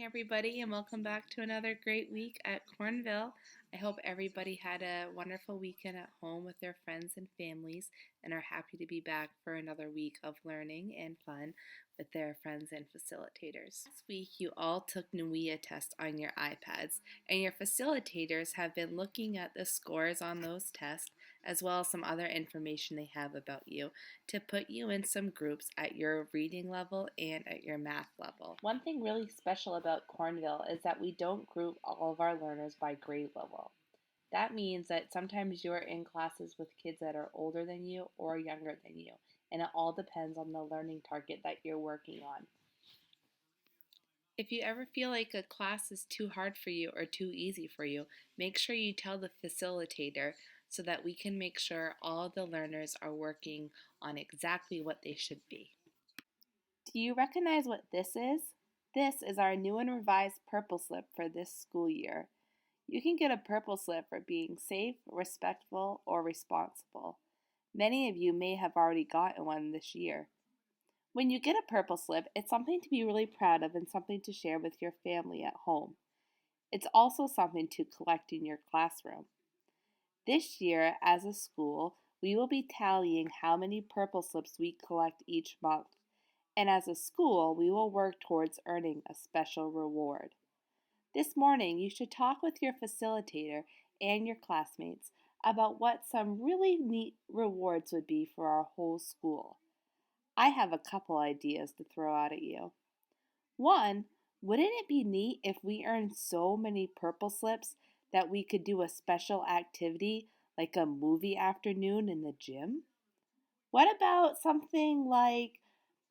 morning, everybody, and welcome back to another great week at Cornville. I hope everybody had a wonderful weekend at home with their friends and families and are happy to be back for another week of learning and fun with their friends and facilitators. This week, you all took NUIA tests on your iPads, and your facilitators have been looking at the scores on those tests as well as some other information they have about you to put you in some groups at your reading level and at your math level. One thing really special about Cornville is that we don't group all of our learners by grade level. That means that sometimes you're in classes with kids that are older than you or younger than you, and it all depends on the learning target that you're working on. If you ever feel like a class is too hard for you or too easy for you, make sure you tell the facilitator so that we can make sure all the learners are working on exactly what they should be. Do you recognize what this is? This is our new and revised purple slip for this school year. You can get a purple slip for being safe, respectful, or responsible. Many of you may have already gotten one this year. When you get a purple slip, it's something to be really proud of and something to share with your family at home. It's also something to collect in your classroom. This year, as a school, we will be tallying how many purple slips we collect each month. And as a school, we will work towards earning a special reward. This morning, you should talk with your facilitator and your classmates about what some really neat rewards would be for our whole school. I have a couple ideas to throw out at you. One, wouldn't it be neat if we earned so many purple slips that we could do a special activity like a movie afternoon in the gym? What about something like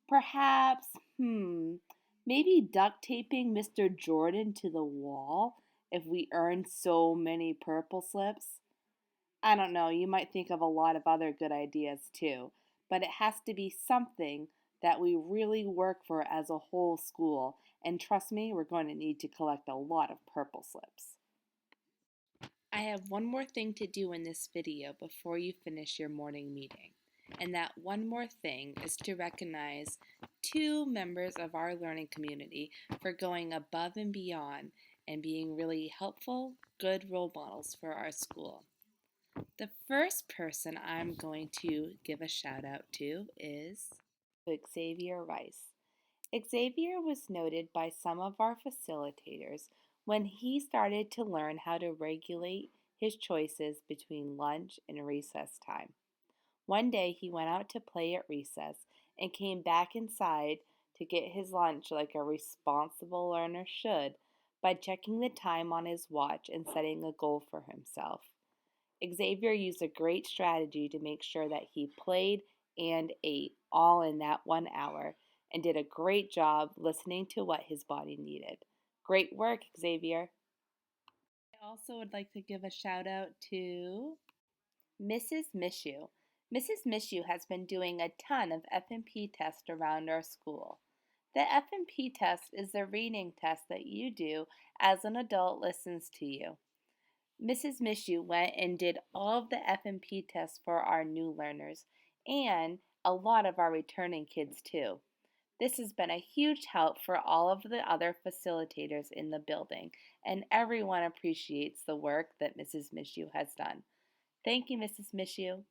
perhaps, maybe duct taping Mr. Jordan to the wall if we earned so many purple slips? I don't know, you might think of a lot of other good ideas too, but it has to be something that we really work for as a whole school, and trust me, we're going to need to collect a lot of purple slips. I have one more thing to do in this video before you finish your morning meeting. And that one more thing is to recognize two members of our learning community for going above and beyond and being really helpful, good role models for our school. The first person I'm going to give a shout out to is Xavier Rice. Xavier was noted by some of our facilitators when he started to learn how to regulate his choices between lunch and recess time. One day he went out to play at recess and came back inside to get his lunch like a responsible learner should by checking the time on his watch and setting a goal for himself. Xavier used a great strategy to make sure that he played and ate all in that 1 hour and did a great job listening to what his body needed. Great work, Xavier. I also would like to give a shout out to Mrs. Mishu. Mrs. Mishu has been doing a ton of F&P tests around our school. The F&P test is the reading test that you do as an adult listens to you. Mrs. Mishu went and did all of the F&P tests for our new learners and a lot of our returning kids too. This has been a huge help for all of the other facilitators in the building, and everyone appreciates the work that Mrs. Mishu has done. Thank you, Mrs. Mishu.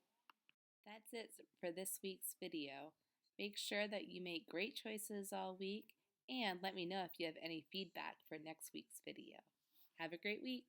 That's it for this week's video. Make sure that you make great choices all week, and let me know if you have any feedback for next week's video. Have a great week.